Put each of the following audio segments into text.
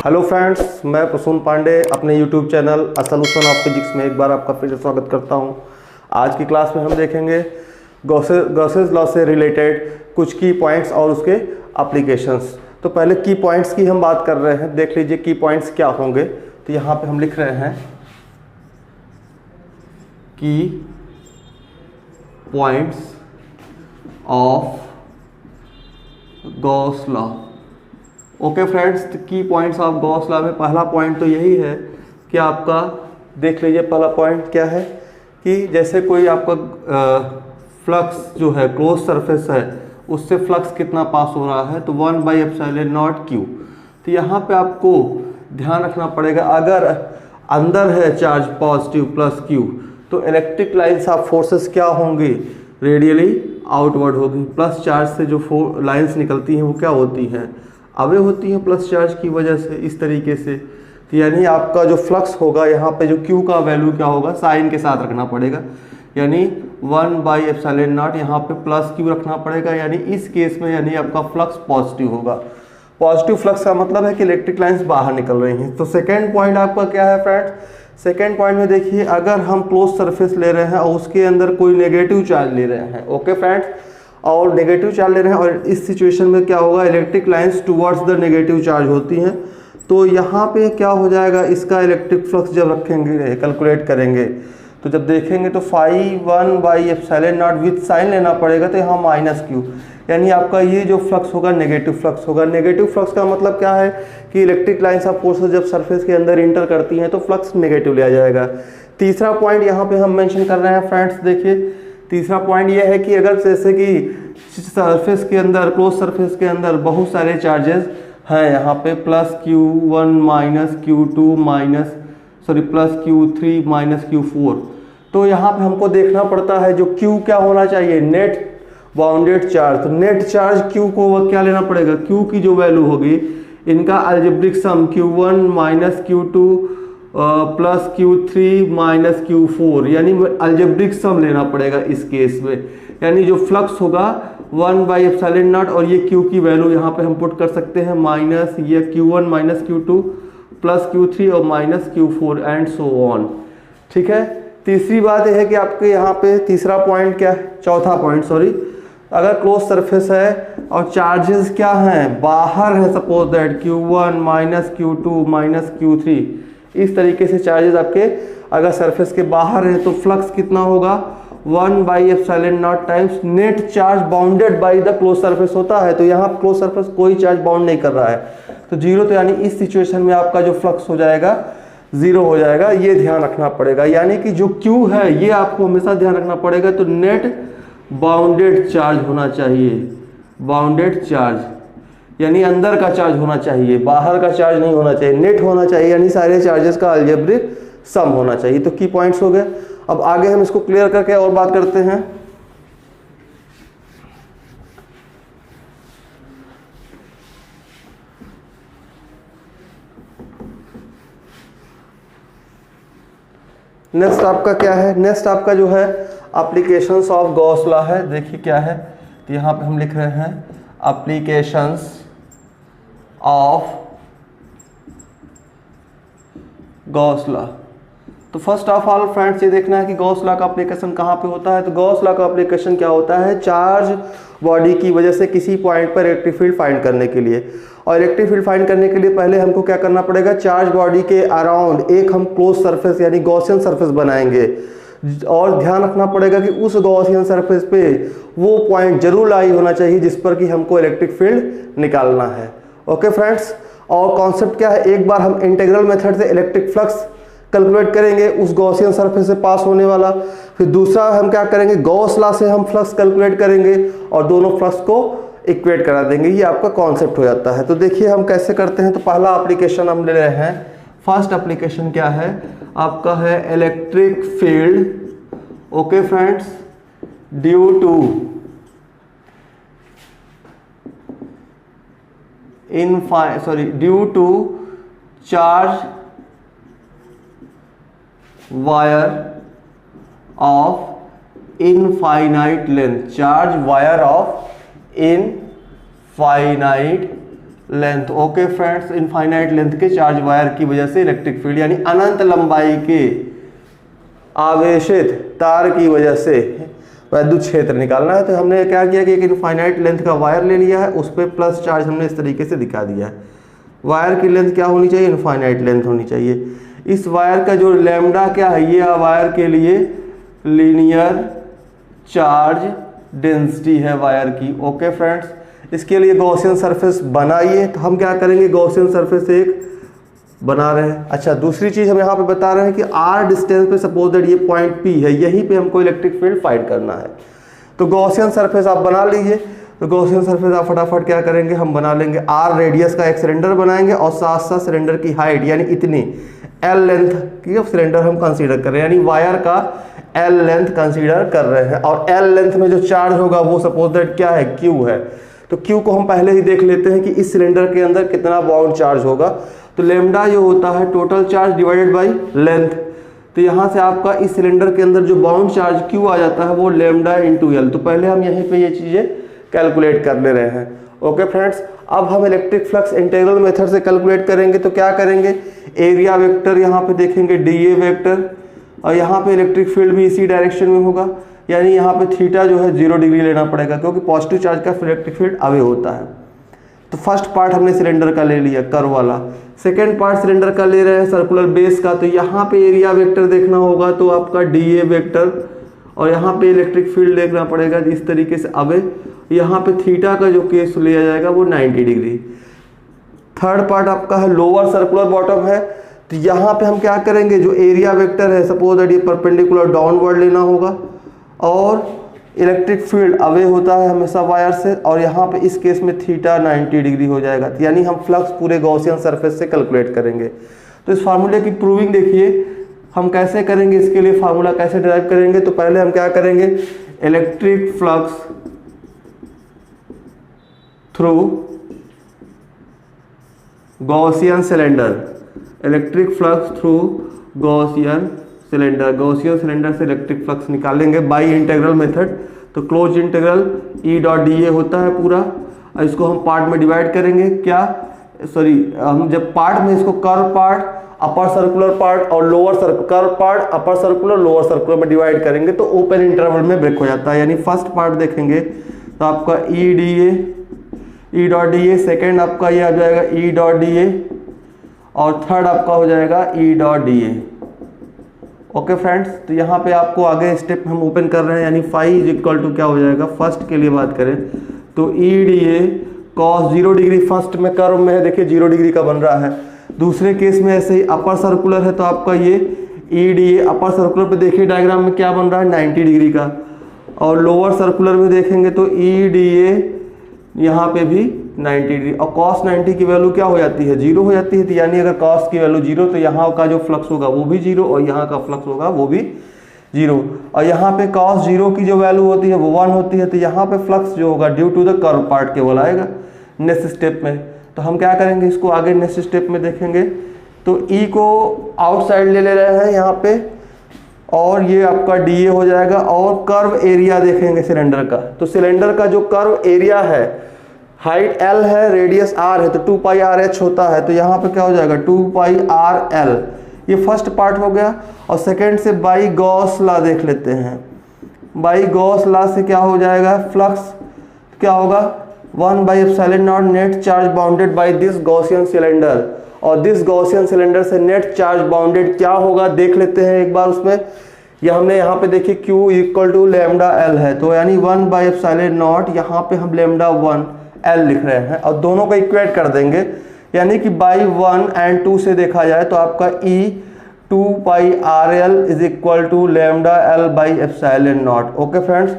Hello friends, मैं प्रसून पांडे अपने YouTube channel a solution of physics में एक बार आपका फिर से स्वागत करता हूं। आज की क्लास में हम देखेंगे गॉसेस लॉ से रिलेटेड कुछ की पॉइंट्स और उसके एप्लीकेशंस। तो पहले की पॉइंट्स की हम बात कर रहे हैं, देख लीजिए की पॉइंट्स क्या होंगे। तो यहाँ पे हम लिख रहे हैं की points of Gauss law. Okay friends, की पॉइंट्स ऑफ गॉस लॉ में पहला पॉइंट तो यही है कि आपका देख लीजिए पहला पॉइंट क्या है कि जैसे कोई आपका फ्लक्स जो है क्लोज सरफेस है उससे फ्लक्स कितना पास हो रहा है, तो 1/ε0 क्यू। तो यहाँ पे आपको ध्यान रखना पड़ेगा, अगर अंदर है चार्ज पॉजिटिव प्लस क्यू तो इलेक्ट्रिक लाइन्स ऑफ फोर्सेस क्या होंगी, रेडियली आउटवर्ड होगी। प्लस चार्ज से जो लाइन्स निकलती हैं वो क्या होती हैं, अवे होती हैं प्लस चार्ज की वजह से, इस तरीके से। तो यानी आपका जो फ्लक्स होगा यहाँ पे जो Q का वैल्यू क्या होगा, साइन के साथ रखना पड़ेगा, यानी 1/ε0 यहाँ पे प्लस Q रखना पड़ेगा। यानी इस केस में यानी आपका फ्लक्स पॉजिटिव होगा। पॉजिटिव फ्लक्स का मतलब है कि इलेक्ट्रिक लाइन्स बाहर निकल रही हैं। तो सेकेंड पॉइंट आपका क्या है फ्रेंड्स, सेकेंड पॉइंट में देखिए अगर हम क्लोज सरफेस ले रहे हैं और उसके अंदर कोई नेगेटिव चार्ज ले रहे हैं, ओके फ्रेंड्स, और नेगेटिव चार्ज ले रहे हैं, और इस सिचुएशन में क्या होगा, electric lines towards the negative charge होती हैं। तो यहाँ पे क्या हो जाएगा, इसका इलेक्ट्रिक फ्लक्स जब रखेंगे कैलकुलेट करेंगे तो जब देखेंगे तो फाई 1/ε0 विथ साइन लेना पड़ेगा, तो यहाँ -Q, यानी आपका ये जो फ्लक्स होगा नेगेटिव फ्लक्स होगा। नेगेटिव फ्लक्स का मतलब क्या है कि इलेक्ट्रिक लाइन्स ऑफ फोर्सेस जब सरफेस के अंदर इंटर करती हैं तो फ्लक्स नेगेटिव लिया जाएगा। तीसरा पॉइंट यहाँ पे हम मेंशन कर रहे हैं फ्रेंड्स, देखिए तीसरा पॉइंट ये है कि अगर जैसे कि सरफेस के अंदर क्लोज सरफेस के अंदर बहुत सारे चार्जेस हैं, यहाँ पे +Q1 -Q2 +Q3 -Q4, तो यहाँ पे हमको देखना पड़ता है जो Q क्या होना चाहिए, नेट बाउंडेड चार्ज। तो नेट चार्ज Q को क्या लेना पड़ेगा, Q की जो वैल्यू होगी इनका अलजेब्रिक सम Q1 -Q2 +Q3 -Q4, यानी अलजेब्रिक सम लेना पड़ेगा इस केस में। यानी जो फ्लक्स होगा 1/ε0 और ये Q की वैल्यू यहाँ पे हम पुट कर सकते हैं माइनस ये Q1 -Q2 +Q3 और -Q4 एंड सो ऑन। ठीक है, तीसरी बात यह है कि आपके यहाँ पे तीसरा पॉइंट क्या है, चौथा पॉइंट सॉरी, अगर क्लोज सरफेस है और चार्जेस क्या हैं, बाहर है, suppose that Q1 -Q2 -Q3, इस तरीके से चार्जेस आपके अगर सरफेस के बाहर है तो फ्लक्स कितना होगा, 1/ε0 times net charge bounded by the close surface होता है। तो यहाँ क्लोज सरफेस कोई चार्ज बाउंड नहीं कर रहा है तो जीरो, तो यानी इस सिचुएशन में आपका जो फ्लक्स हो जाएगा जीरो हो जाएगा, ये ध्यान रखना पड़ेगा। यानी कि जो Q है ये आपको हमेशा ध्यान रखना पड़ेगा। तो नेट बाउंडेड चार्ज होना चाहिए, बाउंडेड चार्ज यानी अंदर का चार्ज होना चाहिए, बाहर का चार्ज नहीं होना चाहिए, नेट होना चाहिए, यानी सारे चार्जेस का अलजेब्रिक सम होना चाहिए। तो की पॉइंट्स हो गए। अब आगे हम इसको क्लियर करके और बात करते हैं। नेक्स्ट आपका क्या है, नेक्स्ट आपका जो है एप्लीकेशंस ऑफ गॉस लॉ है। देखिए क्या है, तो यहाँ पे हम लिख रहे हैं एप्लीकेशंस ऑफ गॉस लॉ। तो फर्स्ट ऑफ ऑल फ्रेंड्स ये देखना है कि गॉस लॉ का एप्लीकेशन कहाँ पे होता है। तो गॉस लॉ का एप्लीकेशन क्या होता है, चार्ज बॉडी की वजह से किसी पॉइंट पर इलेक्ट्रिक फील्ड फाइंड करने के लिए। और इलेक्ट्रिक फील्ड फाइंड करने के लिए पहले हमको क्या करना पड़ेगा, चार्ज बॉडी के अराउंड एक हम क्लोज सरफेस यानी गॉसियन सरफेस बनाएंगे, और ध्यान रखना पड़ेगा कि उस गॉसियन सरफेस पे वो पॉइंट जरूर लाई होना चाहिए जिस पर कि हमको इलेक्ट्रिक फील्ड निकालना है। ओके फ्रेंड्स, और कॉन्सेप्ट क्या है, एक बार हम इंटीग्रल मेथड से इलेक्ट्रिक फ्लक्स कैलकुलेट करेंगे उस गॉसियन सरफेस से पास होने वाला, फिर दूसरा हम क्या करेंगे, गॉस लॉ से हम फ्लक्स कैलकुलेट करेंगे और दोनों फ्लक्स को इक्वेट करा देंगे। ये आपका कॉन्सेप्ट हो जाता है। तो देखिए हम कैसे करते हैं। तो पहला एप्लीकेशन हम ले रहे हैं, फर्स्ट एप्लीकेशन क्या है आपका, है electric field, okay friends, due to charge wire of infinite length, charge wire of infinite length. Okay friends, infinite length के चार्ज वायर की वजह से इलेक्ट्रिक फील्ड यानी अनंत लंबाई के आवेशित तार की वजह से विद्युत क्षेत्र निकालना है। तो हमने क्या किया कि एक इनफाइनाइट लेंथ का वायर ले लिया है, उस पर प्लस चार्ज हमने इस तरीके से दिखा दिया है। वायर की लेंथ क्या होनी चाहिए? इनफाइनाइट लेंथ होनी चाहिए। इस वायर का जो लैम्डा क्या है, ये वायर के लिए लीनियर चार्ज डेंसिटी है वायर की। ओके फ्रेंड्स, इसके लिए गॉसियन सरफेस बनाइए। तो हम क्या करेंगे, गॉसियन सरफेस एक बना रहे हैं। अच्छा, दूसरी चीज हम यहाँ पे बता रहे हैं कि आर डिस्टेंस पे सपोज दैट ये पॉइंट पी है, यहीं पे हमको इलेक्ट्रिक फील्ड फाइंड करना है। तो गॉसियन सरफेस आप बना लीजिए। तो गॉसियन सरफेस आप फटाफट क्या करेंगे, हम बना लेंगे। आर रेडियस का एक सिलेंडर बनाएंगे और साथ साथ सिलेंडर की हाइट यानी इतनी एल लेंथ की सिलेंडर हम कंसीडर कर रहे हैं, यानी वायर का एल लेंथ कंसीडर कर रहे हैं। और एल लेंथ में जो चार्ज होगा वो सपोज दैट क्या है, क्यू है। तो क्यू को हम पहले ही देख लेते हैं कि इस सिलेंडर के अंदर कितना बाउंड चार्ज होगा। तो लेमडा जो होता है total charge divided by length. तो यहाँ से आपका इस सिलेंडर के अंदर जो बाउंड चार्ज क्यू आ जाता है वो लेमडा इंटू एल। तो पहले हम यहीं पे ये चीज़ें कैलकुलेट कर ले रहे हैं। ओके फ्रेंड्स, अब हम इलेक्ट्रिक फ्लक्स इंटीग्रल मेथड से कैलकुलेट करेंगे। तो क्या करेंगे, एरिया वेक्टर यहाँ पे देखेंगे डी ए वेक्टर, और यहाँ पे इलेक्ट्रिक फील्ड भी इसी डायरेक्शन में होगा, यानी यहाँ पे थीटा जो है 0 डिग्री लेना पड़ेगा क्योंकि पॉजिटिव चार्ज का इलेक्ट्रिक फील्ड अवे होता है। तो फर्स्ट पार्ट हमने सिलेंडर का ले लिया कर्व वाला, सेकेंड पार्ट सिलेंडर का ले रहे हैं सर्कुलर बेस का। तो यहाँ पे एरिया वेक्टर देखना होगा तो आपका डी ए वेक्टर, और यहाँ पे इलेक्ट्रिक फील्ड देखना पड़ेगा इस तरीके से अवे। यहाँ पे थीटा का जो केस लिया जाएगा वो 90 डिग्री। थर्ड पार्ट आपका है लोअर सर्कुलर बॉटम है। तो यहाँ पे हम क्या करेंगे, जो एरिया वेक्टर है सपोज दैट ये परपेंडिकुलर डाउनवर्ड लेना होगा, और इलेक्ट्रिक फील्ड अवे होता है हमेशा वायर से, और यहाँ पे इस केस में थीटा 90 डिग्री हो जाएगा। यानी हम फ्लक्स पूरे गॉसियन सरफेस से कैलकुलेट करेंगे। तो इस फार्मूले की प्रूविंग देखिए हम कैसे करेंगे, इसके लिए फार्मूला कैसे डिराइव करेंगे। तो पहले हम क्या करेंगे, electric flux through Gaussian cylinder, electric flux through Gaussian cylinder, Gaussian cylinder से इलेक्ट्रिक फ्लक्स निकालेंगे बाय इंटीग्रल मेथड। तो close integral E dot D A होता है पूरा, और इसको हम पार्ट में डिवाइड करेंगे। क्या हम जब पार्ट में इसको कर्व पार्ट, अपर सर्कुलर पार्ट और लोअर कर्व पार्ट, अपर सर्कुलर लोअर सर्कुलर में डिवाइड करेंगे तो ओपन इंटरवल में ब्रेक हो जाता है। यानी फर्स्ट पार्ट देखेंगे तो आपका E D E dot D A, second आपका ये आ जाएगा ई डॉट डी ए, और थर्ड आपका हो जाएगा E dot D A. Okay friends, तो यहाँ पे आपको आगे स्टेप हम ओपन कर रहे हैं, यानी फाई इज इक्वल टू क्या हो जाएगा, फर्स्ट के लिए बात करें तो E D A cos 0 degree, first में कर्व में है देखिए 0 डिग्री का बन रहा है। दूसरे केस में ऐसे ही अपर सर्कुलर है तो आपका ये E D A upper circular पे देखिए डायग्राम में क्या बन रहा है 90 डिग्री का, और लोअर सर्कुलर में देखेंगे तो ई डी ए यहाँ पे भी 90 डिग्री, और cos 90 की वैल्यू क्या हो जाती है, 0 हो जाती है। तो यानी अगर cos की वैल्यू 0 तो यहाँ का जो फ्लक्स होगा वो भी 0, और यहाँ का फ्लक्स होगा वो भी 0। और यहाँ पे cos 0 की जो वैल्यू होती है वो 1 होती है। तो यहाँ पे फ्लक्स जो होगा due to the curve part केवल आएगा नेक्स्ट स्टेप में। तो हम क्या करेंगे, इसको आगे नेक्स्ट स्टेप में देखेंगे। तो E को आउटसाइड ले रहे हैं यहाँ पे, और ये आपका DA हो जाएगा, और कर्व एरिया देखेंगे सिलेंडर का। तो सिलेंडर का जो कर्व एरिया है, हाइट L है, रेडियस R है, तो 2 पाई RH होता है। तो यहाँ पे क्या हो जाएगा 2 पाई RL, ये फर्स्ट पार्ट हो गया। और सेकेंड से बाई गॉस लॉ देख लेते हैं। बाई गॉस लॉ से क्या हो जाएगा, फ्लक्स क्या होगा 1/ε0 net charge bounded by this Gaussian cylinder, और दिस गॉसियन सिलेंडर से नेट चार्ज बाउंडेड क्या होगा देख लेते हैं एक बार उसमें। ये हमने यहाँ पे देखिए Q equal to lambda L है, तो यानी 1/ε0, यहाँ पे हम लेमडा 1 L लिख रहे हैं, और दोनों को इक्वेट कर देंगे। यानी कि बाई 1 एंड 2 से देखा जाए तो आपका E 2 pi RL is equal to lambda L/ε0। Okay friends,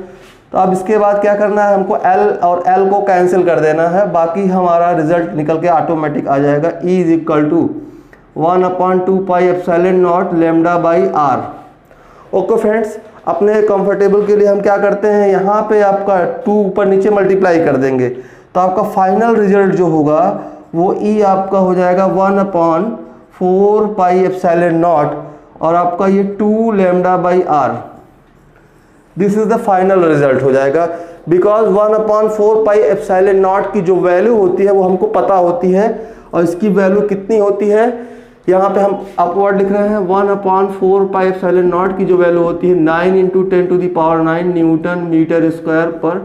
तो अब इसके बाद क्या करना है, हमको L और L को कैंसिल कर देना है, बाकी हमारा रिजल्ट निकल के ऑटोमेटिक आ जाएगा। E is equal to 1/2 pi ε0 lambda by R। Okay friends, अपने कंफर्टेबल के लिए हम क्या करते हैं, यहाँ पे आपका 2 ऊपर नीचे मल्टीप्लाई कर देंगे, तो आपका फाइनल रिजल्ट जो होगा वो E आपका हो जाएगा 1/4 पाई ε0, और आपका ये 2 lambda by R। This is the final result हो जाएगा। बिकॉज 1/4 पाई एप्सिलॉन नॉट की जो वैल्यू होती है वो हमको पता होती है, और इसकी वैल्यू कितनी होती है, यहाँ पे हम अपवर्ड लिख रहे हैं 1/4 पाई एप्सिलॉन नॉट की जो वैल्यू होती है 9 × 10⁹ न्यूटन मीटर स्क्वायर पर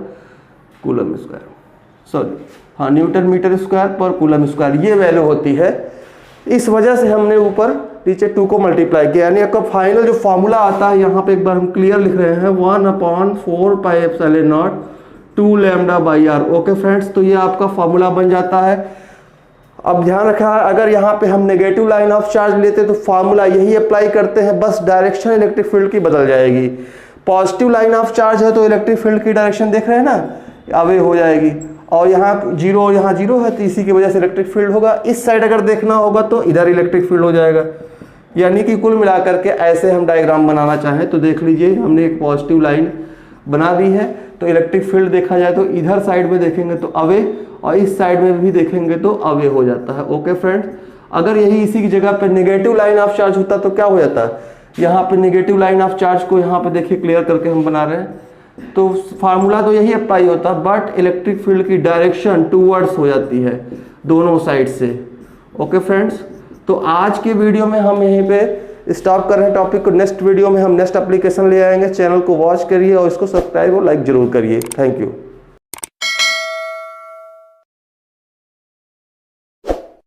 कूलम स्क्वायर, सॉरी हाँ न्यूटन मीटर स्क्वायर पर कूलम स्क्वायर, ये वैल्यू होती है। इस वजह से हमने ऊपर नीचे 2 को मल्टीप्लाई किया, यानी आपका फाइनल जो फॉर्मूला आता है यहाँ पे एक बार हम क्लियर लिख रहे हैं 1/4 pi epsilon not 2 λ/r। Okay friends, तो ये आपका फॉर्मूला बन जाता है। अब ध्यान रखा है, अगर यहाँ पे हम नेगेटिव लाइन ऑफ चार्ज लेते तो फार्मूला यही अप्लाई करते हैं, बस डायरेक्शन इलेक्ट्रिक फील्ड की बदल जाएगी। पॉजिटिव लाइन ऑफ चार्ज है तो इलेक्ट्रिक फील्ड की डायरेक्शन देख रहे हैं ना, अवे हो जाएगी, और यहाँ जीरो और यहाँ जीरो है तो इसी की वजह से इलेक्ट्रिक फील्ड होगा। इस साइड अगर देखना होगा तो इधर इलेक्ट्रिक फील्ड हो जाएगा। यानी कि कुल मिलाकर के ऐसे हम डायग्राम बनाना चाहें तो देख लीजिए, हमने एक पॉजिटिव लाइन बना दी है, तो इलेक्ट्रिक फील्ड देखा जाए तो इधर साइड में देखेंगे तो अवे, और इस साइड में भी देखेंगे तो अवे हो जाता है। ओके फ्रेंड्स, अगर यही इसी की जगह पे नेगेटिव लाइन ऑफ चार्ज होता तो क्या हो जाता है, यहाँ पे नेगेटिव लाइन ऑफ चार्ज को यहाँ पे देखिए क्लियर करके हम बना रहे हैं, तो फार्मूला तो यही अप्लाई होता, बट इलेक्ट्रिक फील्ड की डायरेक्शन टूवर्ड्स हो जाती है दोनों साइड से। ओके फ्रेंड्स, तो आज के वीडियो में हम यहीं पे स्टॉप कर रहे हैं टॉपिक को। नेक्स्ट वीडियो में हम नेक्स्ट एप्लीकेशन ले आएंगे। चैनल को वॉच करिए और इसको सब्सक्राइब और लाइक जरूर करिए। Thank you.